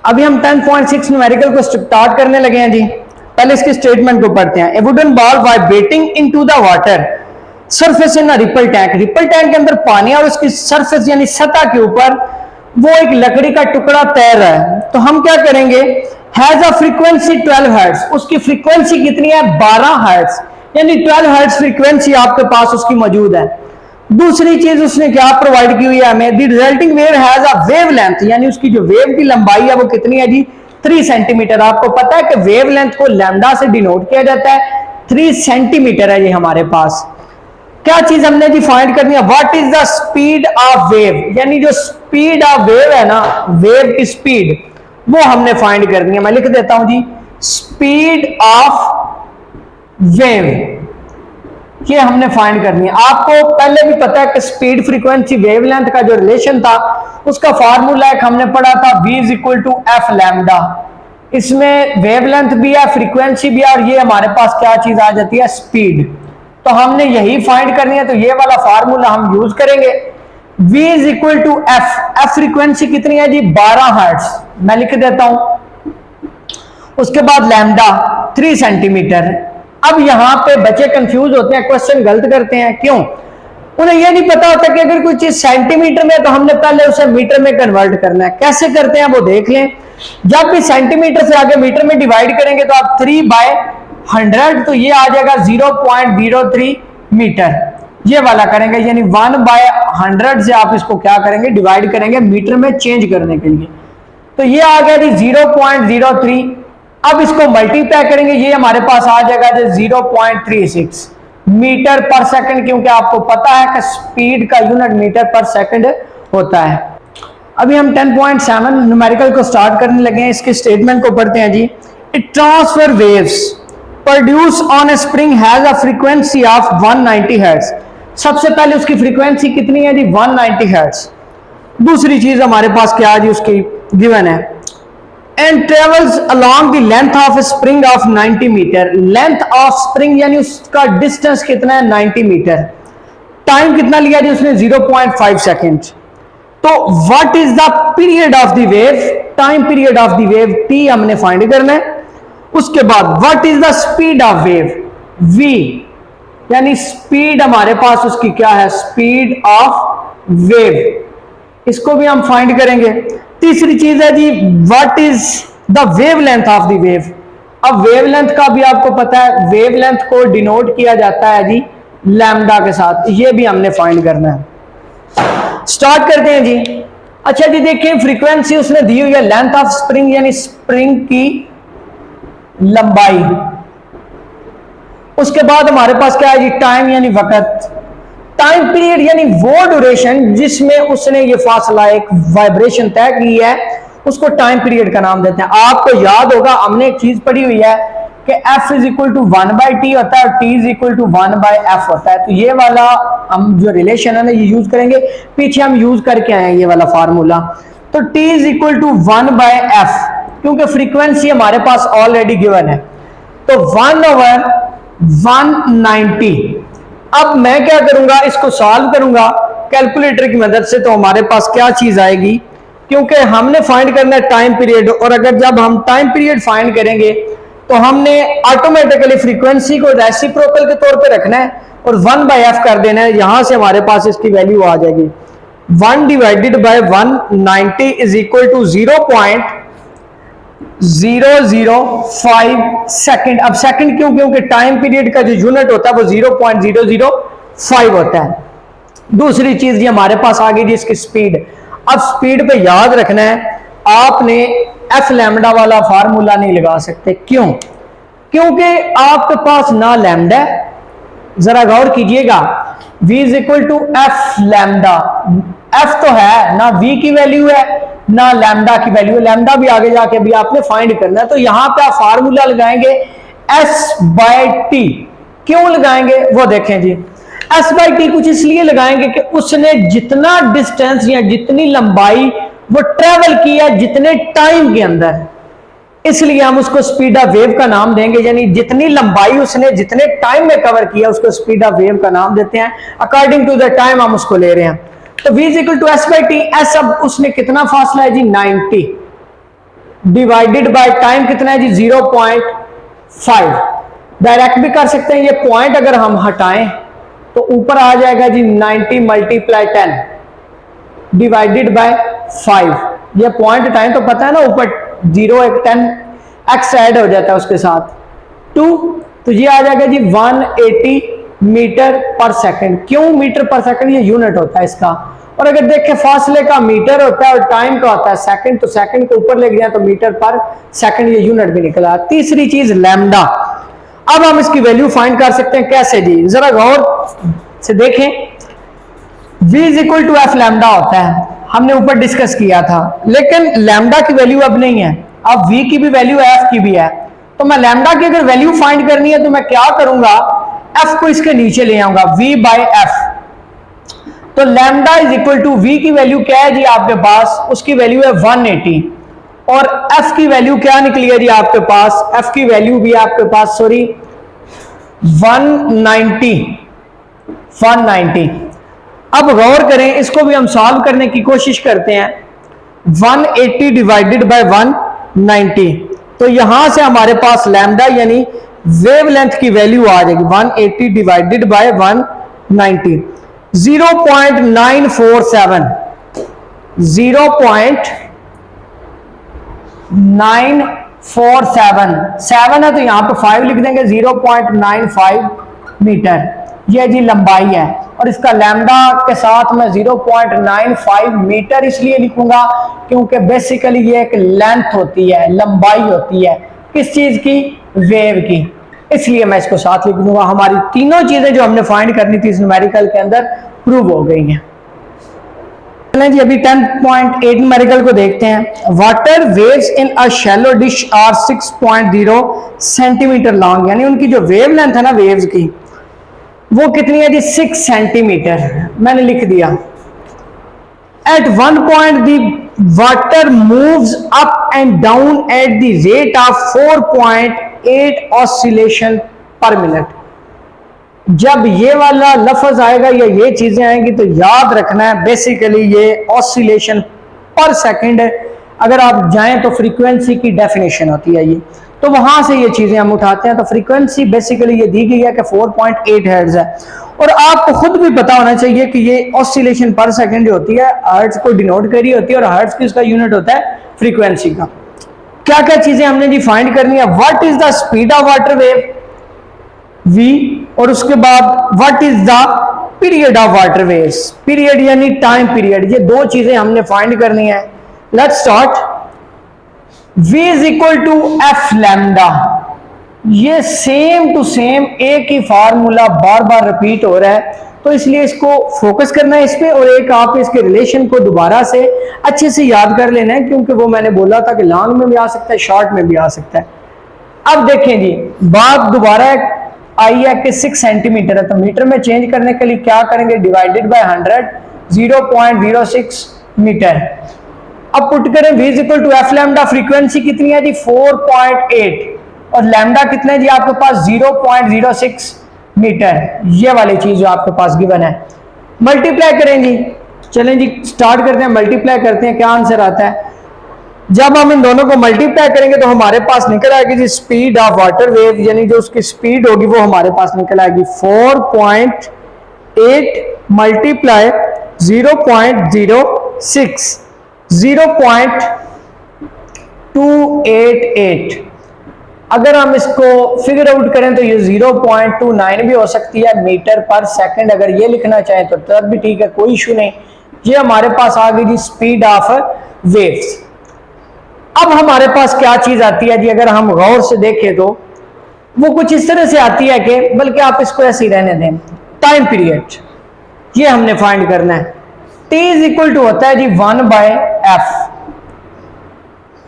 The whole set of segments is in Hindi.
अभी हम 10.6 न्यूमेरिकल को स्टार्ट करने लगे हैं जी। पहले इसके स्टेटमेंट को पढ़ते हैं। ए wooden ball vibrating into the water surface in a ripple tank. Ripple tank के अंदर पानी और उसकी सरफेस यानी सतह के ऊपर वो एक लकड़ी का टुकड़ा तैर रहा है। तो हम क्या करेंगे, हैज अ फ्रीक्वेंसी 12 हर्ट्ज। उसकी फ्रीक्वेंसी कितनी है, 12 हर्ट्ज, यानी 12 हर्ट्ज फ्रीक्वेंसी आपके पास उसकी मौजूद है। दूसरी चीज उसने क्या प्रोवाइड की हुई है हमें, the resulting wave has a wave length, यानी उसकी जो वेव की लंबाई है वो कितनी है जी, 3 सेंटीमीटर। आपको पता है कि वेव लेंथ को लैम्डा से डिनोट किया जाता है, 3 सेंटीमीटर है ये हमारे पास। क्या चीज हमने जी फाइंड करनी है, what is the speed of wave, यानी जो स्पीड ऑफ वेव है ना, वेव की स्पीड वो हमने फाइंड करनी है। मैं लिख देता हूं जी, स्पीड ऑफ वेव ये हमने फाइंड करनी है। आपको पहले भी पता है कि स्पीड फ्रीक्वेंसी वेवलेंथ का जो रिलेशन था उसका फार्मूला एक हमने पढ़ा था, v is equal to f lambda. इसमें वेवलेंथ भी है, फ्रीक्वेंसी भी है, और ये हमारे पास क्या चीज आ जाती है, स्पीड। तो हमने यही फाइंड करनी है, तो ये वाला फार्मूला हम यूज करेंगे। v is equal to f, f frequency कितनी है जी, 12 हर्ट्ज, मैं लिख देता हूं। उसके बाद लैम्डा 3 सेंटीमीटर। अब यहां पे बच्चे कंफ्यूज होते हैं, क्वेश्चन गलत करते हैं। क्यों? उन्हें यह नहीं पता होता कि अगर कोई चीज सेंटीमीटर में तो हमने पहले उसे मीटर में कन्वर्ट करना है। कैसे करते हैं वो देख लें। जब भी सेंटीमीटर से आगे मीटर में डिवाइड करेंगे तो आप 3/100, तो ये आ जाएगा 0.03 मीटर, ये वाला करेंगे, यानी 1/100 से आप इसको क्या करेंगे, डिवाइड करेंगे मीटर में चेंज करने के लिए। तो ये आ गया जी 0.03। अब इसको मल्टीप्लाई करेंगे, ये हमारे पास आ जाएगा 0.36 मीटर पर सेकंड, क्योंकि आपको पता है कि स्पीड का यूनिट मीटर पर सेकंड होता है। अभी हम 10.7 न्यूमेरिकल को स्टार्ट करने लगे हैं। इसके स्टेटमेंट को पढ़ते हैं जी। It transverse waves produce on a spring has a frequency of 190 hertz. सबसे पहले उसकी फ्रीक्वेंसी कितनी है जी, 190 हर्ट्ज। दूसरी चीज हमारे पास क्या है जी, उसकी गिवन है, and travels along the length of a spring of 90 metre. Length of spring यानी उसका डिस्टेंस कितना है, 90 मीटर। टाइम कितना लिया जी उसने, 0.5 सेकेंड। तो what is the period of the wave, time period of the wave T हमने फाइंड करना है। उसके बाद what is the speed of wave, v, यानी स्पीड हमारे पास उसकी क्या है, स्पीड ऑफ वेव, इसको भी हम फाइंड करेंगे। तीसरी चीज है जी, what is the wavelength of the wave. अब वेवलेंथ का भी आपको पता है, वेवलेंथ को डिनोट किया जाता है जी लैम्डा के साथ, ये भी हमने फाइंड करना है। स्टार्ट करते हैं जी। अच्छा जी देखिए, फ्रीक्वेंसी उसने दी हुई है, लेंथ ऑफ स्प्रिंग यानी स्प्रिंग की लंबाई। उसके बाद हमारे पास क्या है जी, टाइम यानी वक्त। टाइम पीरियड यानी वो ड्यूरेशन जिसमें उसने ये फासला एक वाइब्रेशन तय की है, उसको टाइम पीरियड का नाम देते हैं। आपको याद होगा हमने एक चीज पढ़ी हुई है कि F is equal to 1/t होता है और T is equal to 1/f होता है। तो ये वाला हम जो रिलेशन है ना ये यूज करेंगे, पीछे हम यूज करके आए हैं ये वाला फार्मूला। तो T is equal to 1/f, क्योंकि फ्रीक्वेंसी हमारे पास ऑलरेडी गिवन है। तो 1/190। अब मैं क्या करूंगा, इसको सॉल्व करूंगा कैलकुलेटर की मदद से, तो हमारे पास क्या चीज आएगी, क्योंकि हमने फाइंड करना है टाइम पीरियड, और अगर जब हम टाइम पीरियड फाइंड करेंगे तो हमने ऑटोमेटिकली फ्रीक्वेंसी को रेसिप्रोकल के तौर पे रखना है और 1/f कर देना है। यहां से हमारे पास इसकी वैल्यू आ जाएगी 1 divided by 190 is equal to 0.005 second. अब सेकंड क्यों, क्योंकि टाइम पीरियड का जो यूनिट होता है वो 0.005 होता है। दूसरी चीज ये हमारे पास आ गई जी इसकी स्पीड। अब स्पीड पे याद रखना है, आपने एफ लैम्डा वाला फार्मूला नहीं लगा सकते। क्यों? क्योंकि आपके पास ना लैम्डा, जरा गौर कीजिएगा, v is equal to f lambda. F तो है ना, v की वैल्यू है ना लैम्डा की वैल्यू। लैम्डा भी आगे जाके भी आपने फाइंड करना है। तो यहां पे आप फार्मूला लगाएंगे s/t। क्यों लगाएंगे वो देखें जी। s/t कुछ इसलिए लगाएंगे कि उसने जितना डिस्टेंस या जितनी लंबाई वो ट्रेवल किया जितने टाइम के अंदर, इसलिए हम उसको स्पीड ऑफ वेव का नाम देंगे। यानी जितनी लंबाई उसने जितने टाइम में कवर किया उसको स्पीड ऑफ वेव का नाम देते हैं। अकॉर्डिंग टू द टाइम हम उसको ले रहे हैं। तो v is equal to s/t। S अब उसने कितना फासला है जी, 90। डिवाइडेड बाय टाइम कितना है जी 0.5। डायरेक्ट भी कर सकते हैं, ये पॉइंट अगर हम हटाएं तो ऊपर आ जाएगा जी 90 मल्टीप्लाई 10 डिवाइडेड बाय 5। ये पॉइंट हटाएं तो पता है ना ऊपर 0 एक 10 एक्स ऐड हो जाता है उसके साथ 2, तो ये आ जाएगा जी 180 मीटर पर सेकंड। क्यों मीटर पर सेकंड? ये यूनिट होता है इसका। और अगर देखें फासले का मीटर होता है और टाइम का होता है सेकंड, तो सेकंड को ऊपर ले गया तो मीटर पर सेकंड, ये यूनिट भी निकला। तीसरी चीज लैम्डा। अब हम इसकी वैल्यू फाइंड कर सकते हैं, कैसे जी? जरा गौर से देखें। v is equal to f lambda होता है, हमने ऊपर डिस्कस किया था, लेकिन लैम्डा की वैल्यू अब नहीं है। अब v की भी वैल्यू है, f की भी है। तो मैं लैम्डा की अगर वैल्यू फाइंड करनी है तो मैं क्या करूंगा, f को इसके नीचे ले आऊंगा, v बाय एफ। तो lambda is equal to v की वैल्यू क्या है जी आपके पास? उसकी वैल्यू है 180। और f की वैल्यू क्या निकली है जी आपके पास? f की वैल्यू भी आपके पास 190। अब गौर करें, इसको भी हम सॉल्व करने की कोशिश करते हैं। 180 डिवाइडेड बाय 190, तो यहां से हमारे पास लैम्डा यानी वेवलेंथ की वैल्यू आ जाएगी 180 डिवाइडेड बाय 190, 0.947। 0.947 7 है तो यहां पे 5 लिख देंगे, 0.95 मीटर ये जी लंबाई है। और इसका लैम्डा के साथ मैं 0.95 मीटर इसलिए लिखूंगा क्योंकि बेसिकली ये एक लेंथ होती है, लंबाई होती है किस चीज की? वेव की, इसलिए मैं इसको साथ लिख दूंगा। हमारी तीनों चीजें जो हमने फाइंड करनी थी इस न्यूमेरिकल के अंदर प्रूव हो गई हैं। चलें जी अभी 10.8 न्यूमेरिकल को देखते हैं। Water waves in a shallow dish are 6.0 centimetre long, यानी उनकी जो वेव लेंथ है ना वेव्स की, वो कितनी है जी 6 सेंटीमीटर, मैंने लिख दिया। At one point the water moves up and down at the rate of 4.8 oscillation per minute. जब ये वाला लफ्ज आएगा या ये चीजें आएंगी तो याद रखना है बेसिकली ये ऑसिलेशन पर सेकंड है। अगर आप जाएं तो फ्रीक्वेंसी की डेफिनेशन होती है ये, तो वहां से ये चीजें हम उठाते हैं। तो फ्रीक्वेंसी बेसिकली ये दी गई है कि 4.8 हर्ट्ज है। और आपको खुद भी पता होना चाहिए कि ये ऑसिलेशन पर सेकंड जो होती है हर्ट्ज को डिनोट करी होती है, और हर्ट्ज की उसका यूनिट होता है फ्रीक्वेंसी का। क्या क्या चीजें हमने जी फाइंड करनी है? What is the speed of water wave v, और उसके बाद what is the period of water waves, period यानी टाइम पीरियड। ये दो चीजें हमने फाइंड करनी है। Let's start. v is equal to f lambda, ये सेम टू सेम एक ही फार्मूला बार बार रिपीट हो रहा है, तो इसलिए इसको फोकस करना है इस पे, और एक आप इसके रिलेशन को दोबारा से अच्छे से याद कर लेना है, क्योंकि वो मैंने बोला था कि लॉन्ग में भी आ सकता है, शॉर्ट में भी आ सकता है। अब देखें जी, बात दोबारा आई है कि 6 सेंटीमीटर है, तो मीटर में चेंज करने के लिए क्या करेंगे? Divided by 100, 0.06 metre. अब पुट करें v is equal to f lambda, frequency कितनी है जी 4.8, और लैम्डा कितना है जी आपके पास 0.06 मीटर। ये वाली चीज जो आपके पास गिवन है, मल्टीप्लाई करें जी। चलें जी स्टार्ट करते हैं, मल्टीप्लाई करते हैं, क्या आंसर आता है। जब हम इन दोनों को मल्टीप्लाई करेंगे तो हमारे पास निकल आएगी जी स्पीड ऑफ वाटर वेव, यानी जो उसकी स्पीड होगी वो हमारे पास निकल आएगी 4.8 मल्टीप्लाई 0.06, 0.288। अगर हम इसको फिगर आउट करें तो ये 0.29 भी हो सकती है मीटर पर सेकंड। अगर ये लिखना चाहें तो तब भी ठीक है, कोई इशू नहीं। ये हमारे पास आ गई जी स्पीड ऑफ वेव्स। अब हमारे पास क्या चीज आती है जी, अगर हम गौर से देखें तो वो कुछ इस तरह से आती है कि, बल्कि आप इसको ऐसे ही रहने दें, टाइम पीरियड ये हमने फाइंड करना है। t इज इक्वल टू होता है जी 1/f,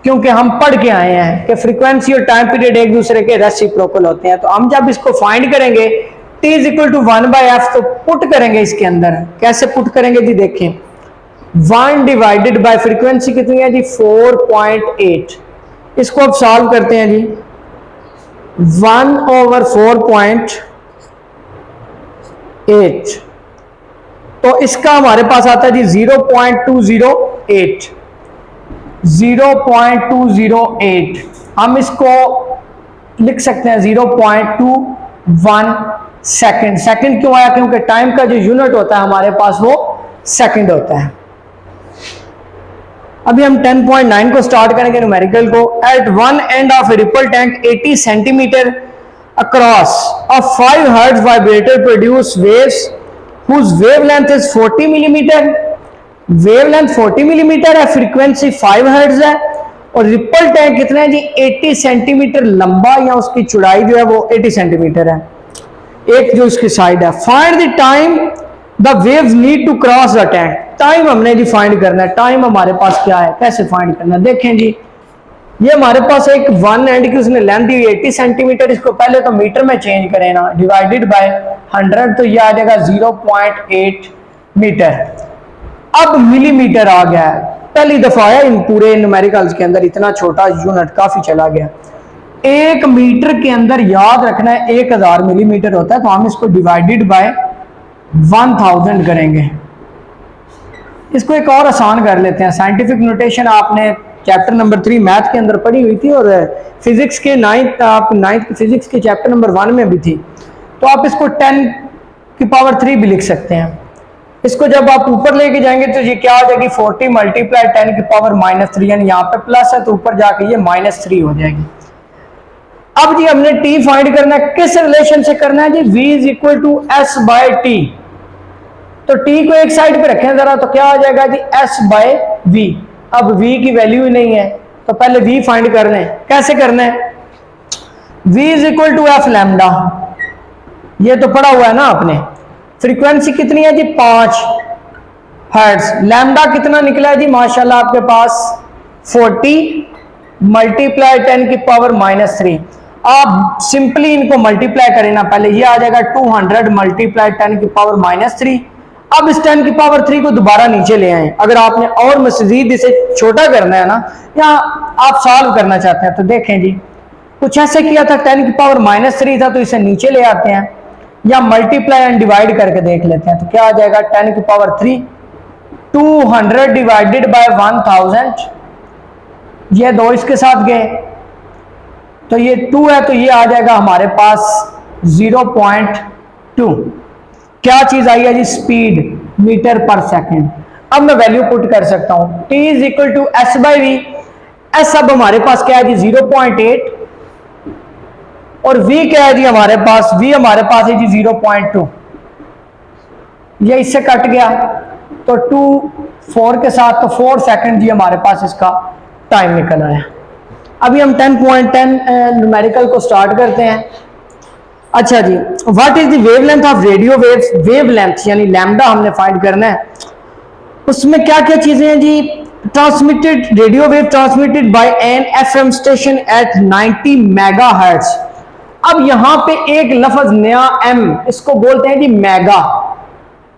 क्योंकि हम पढ़ के आए हैं कि फ्रीक्वेंसी और टाइम पीरियड एक दूसरे के रेसिप्रोकल होते हैं। तो हम जब इसको फाइंड करेंगे t is equal to 1/f, तो पुट करेंगे इसके अंदर। कैसे पुट करेंगे जी, देखें 1 डिवाइडेड बाय फ्रीक्वेंसी कितनी है जी 4.8, इसको अब सॉल्व करते हैं जी। 1/4.8, तो इसका हमारे पास आता है जी 0.208। 0.208, हम इसको लिख सकते हैं 0.21 सेकंड। सेकंड क्यों आया? क्योंकि टाइम का जो यूनिट होता है हमारे पास वो सेकंड होता है। अभी हम 10.9 को स्टार्ट करेंगे न्यूमेरिकल को। At one end of a ripple tank 80 centimetre across a 5 hertz vibrator produce waves whose wavelength is 40 millimetre. Wavelength 40 millimetre है, फ्रीक्वेंसी 5 हर्ट्ज है, और रिपल टैंक कितना है जी? 80 सेंटीमीटर लंबा, या उसकी चौड़ाई जो है वो 80 सेंटीमीटर है, एक जो इसकी साइड है। Find the time the waves need to cross the tank. Time हमने जी फाइंड करना है। टाइम हमारे पास क्या है, कैसे फाइंड करना है? देखें जी, ये हमारे पास एक वन एंड की उसने लेंथ दी 80 सेंटीमीटर, इसको पहले तो मीटर में चेंज करें ना, डिवाइडेड बाय 100, तो ये आ जाएगा 0.8 मीटर। अब मिलीमीटर आ गया है, पहली दफा है इन पूरे न्यूमेरिकल्स के अंदर इतना छोटा यूनिट, काफी चला गया। 1 मीटर के अंदर याद रखना है 1000 मिलीमीटर होता है, तो हम इसको डिवाइडेड बाय 1000 करेंगे। इसको एक और आसान कर लेते हैं। साइंटिफिक नोटेशन आपने चैप्टर नंबर 3 मैथ के अंदर पढ़ी हुई थी, और फिजिक्स के नाइन्थ फिजिक्स के चैप्टर नंबर 1 में भी थी। तो आप इसको 10 की पावर 3 भी लिख सकते हैं। इसको जब आप ऊपर लेके जाएंगे तो ये क्या आ जाएगी? 40 मल्टीप्लाई 10 की पावर -3, यानी यहाँ पे प्लस है तो ऊपर जाके ये -3 हो जाएगी। अब जी हमने t फाइंड करना है, किस रिलेशन से करना है जी? v is equal to s by t. तो t को एक साइड पे रखें जरा, तो क्या आ जाएगा जी? s by v। अब v की वैल्यू ही नहीं है, तो पहले v फाइंड कर लें। कैसे करना है? v is equal to f lambda, ये तो पढ़ा हुआ है ना आपने। फ्रीक्वेंसी कितनी है जी? 5 हर्ट्ज। लैम्डा कितना निकला है जी? माशाल्लाह आपके पास 40 मल्टीप्लाई 10 की पावर -3। आप सिंपली इनको मल्टीप्लाई करें ना, पहले ये आ जाएगा 200 मल्टीप्लाई 10 की पावर -3। अब इस 10 की पावर 3 को दोबारा नीचे ले आए। अगर आपने और मजीद इसे छोटा करना है ना, या आप सॉल्व करना चाहते हैं, तो देखें जी कुछ ऐसे किया था, 10 की पावर -3 था, तो इसे नीचे ले आते हैं, या मल्टीप्लाई एंड डिवाइड करके देख लेते हैं। तो क्या आ जाएगा? 10 की पावर 3, 200 डिवाइडेड बाय 1000, ये 2 इसके साथ गए, तो ये 2 है, तो ये आ जाएगा हमारे पास 0.2। क्या चीज आई है जी? Speed, metre per second. अब मैं वैल्यू पुट कर सकता हूं, t is equal to s by v. s अब हमारे पास क्या है जी? 0.8, और v क्या है जी हमारे पास? v हमारे पास है जी 0.2। ये इससे कट गया, तो 2 4 के साथ, तो 4 सेकंड जी हमारे पास इसका टाइम निकल आया। अभी हम 10.10 न्यूमेरिकल को स्टार्ट करते हैं। अच्छा जी, what is the wavelength of radio waves? Wavelength यानी लैम्डा हमने फाइंड करना है। उसमें क्या क्या चीजें हैं जी? Transmitted radio wave transmitted by an FM station at 90 megahertz. अब यहां पे एक लफ्ज नया m, इसको बोलते हैं जी मेगा।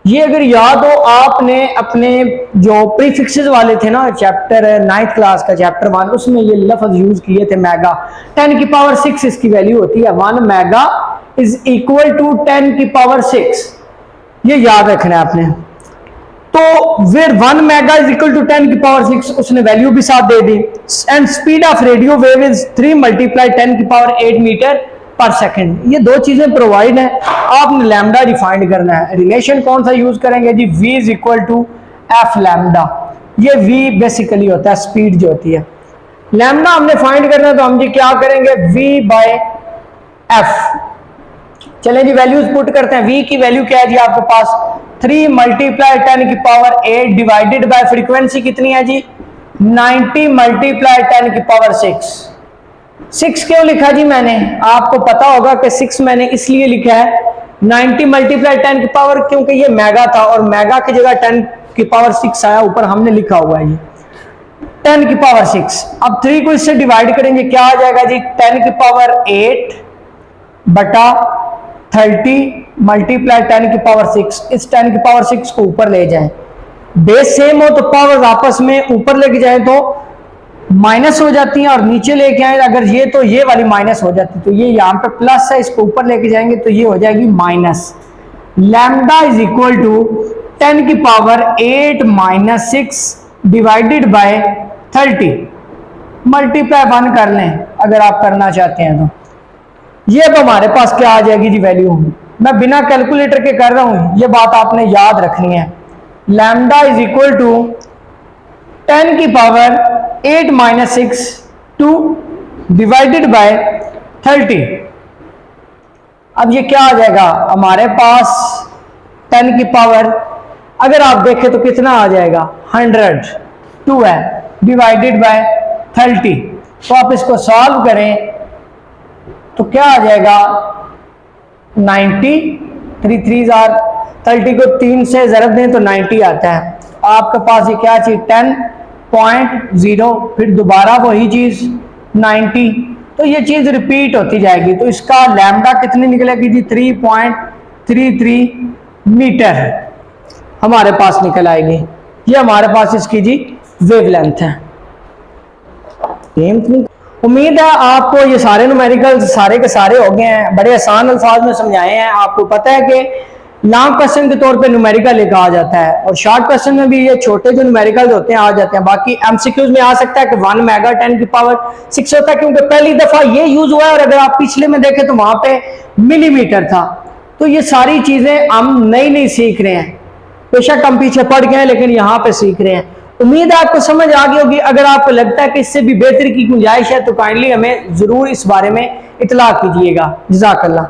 ये अगर याद हो आपने अपने जो प्रीफिक्सेस वाले थे ना, चैप्टर 9th क्लास का चैप्टर 1, उसमें ये लफ्ज यूज किए थे मेगा। 10 की पावर 6 इसकी वैल्यू होती है। 1 मेगा इज इक्वल टू 10 की पावर 6, ये याद रखना है आपने। तो where 1 mega is equal to 10 की पावर 6, उसने वैल्यू भी साथ दे दी। And speed of radio wave is 3 multiply 10 की पावर 8 मीटर पर सेकंड। ये 2 चीजें प्रोवाइड है, आपने लैम्डा डिफाइंड करना है। रिलेशन कौन सा यूज करेंगे जी? v is equal to f lambda. ये v बेसिकली होता है स्पीड जो होती है। लैम्डा हमने फाइंड करना है, तो हम जी क्या करेंगे? v by f. चलें जी वैल्यूज पुट करते हैं। v की वैल्यू क्या है जी आपके पास? 3 मल्टीप्लाई 10 की पावर 8 डिवाइडेड बाय फ्रीक्वेंसी कितनी है जी? 90 मल्टीप्लाई 10 की पावर 6। 6 क्यों लिखा जी मैंने? आपको पता होगा कि 6 मैंने इसलिए लिखा है 90 मल्टीप्लाई 10 की पावर, क्योंकि ये मेगा था और मेगा की जगह 10 की पावर 6 आया, ऊपर हमने लिखा हुआ है ये 10 की पावर 6। अब 3 को इससे डिवाइड करेंगे, क्या आ जाएगा जी? 10 की पावर 8 बटा 30 मल्टीप्लाई 10 की पावर 6। इस 10 की पावर 6 को ऊपर ले जाएं, बेस सेम हो तो पावर आपस में ऊपर लेके जाए तो माइनस हो जाती है, और नीचे लेके आए अगर ये, तो ये वाली माइनस हो जाती है। तो ये यहाँ पे प्लस है, इसको ऊपर लेके जाएंगे तो ये हो जाएगी minus. Lambda is equal to 10 की power 8 minus 6 divided by 30 multiply 1 कर लें अगर आप करना चाहते हैं तो ये अब हमारे पास क्या आ जाएगी जी वैल्यू। मैं बिना कैलकुलेटर के कर रहा हूं, ये बात आपने याद रखनी है। लैम्डा इज इक्वल टू 10 की power 8 minus 6 two divided by 30। अब ये क्या आ जाएगा हमारे पास 10 की पावर, अगर आप देखें तो कितना आ जाएगा 100, 2 है डिवाइडेड बाय 30। तो आप इसको सॉल्व करें तो क्या आ जाएगा 90, 3 3 आर 30 को 3 से ज़रब दें तो 90 आता है। आपके पास ये क्या चीज 10.0, फिर दोबारा वही चीज 90, तो ये चीज रिपीट होती जाएगी। तो इसका लैम्डा कितनी निकलेगी जी 3.33 मीटर हमारे पास निकल आएगी। ये हमारे पास इसकी जी वेवलेंथ है। उम्मीद है आपको ये सारे न्यूमेरिकल सारे के सारे हो गए हैं, बड़े आसान अल्फाज में समझाए हैं। आपको पता है कि लॉन्ग क्वेश्चन के तौर पे न्यूमेरिकल एक आ जाता है और शॉर्ट क्वेश्चन में भी ये छोटे जो न्यूमेरिकल होते हैं आ जाते हैं। बाकी एमसीक्यूज में आ सकता है कि 1 मेगा 10 की पावर 6 होता है, क्योंकि पहली दफा ये यूज हुआ है। और अगर आप पिछले में देखें तो वहां पे मिलीमीटर था। तो ये सारी चीजें हम नई नई सीख रहे हैं, बेशक हम पीछे पढ़ गए हैं लेकिन यहाँ पे सीख रहे हैं। उम्मीद है आपको समझ आ गई होगी। अगर आपको लगता है कि इससे भी बेहतर की गुंजाइश है तो काइंडली हमें जरूर इस बारे में इतला कीजिएगा। जज़ाकल्लाह।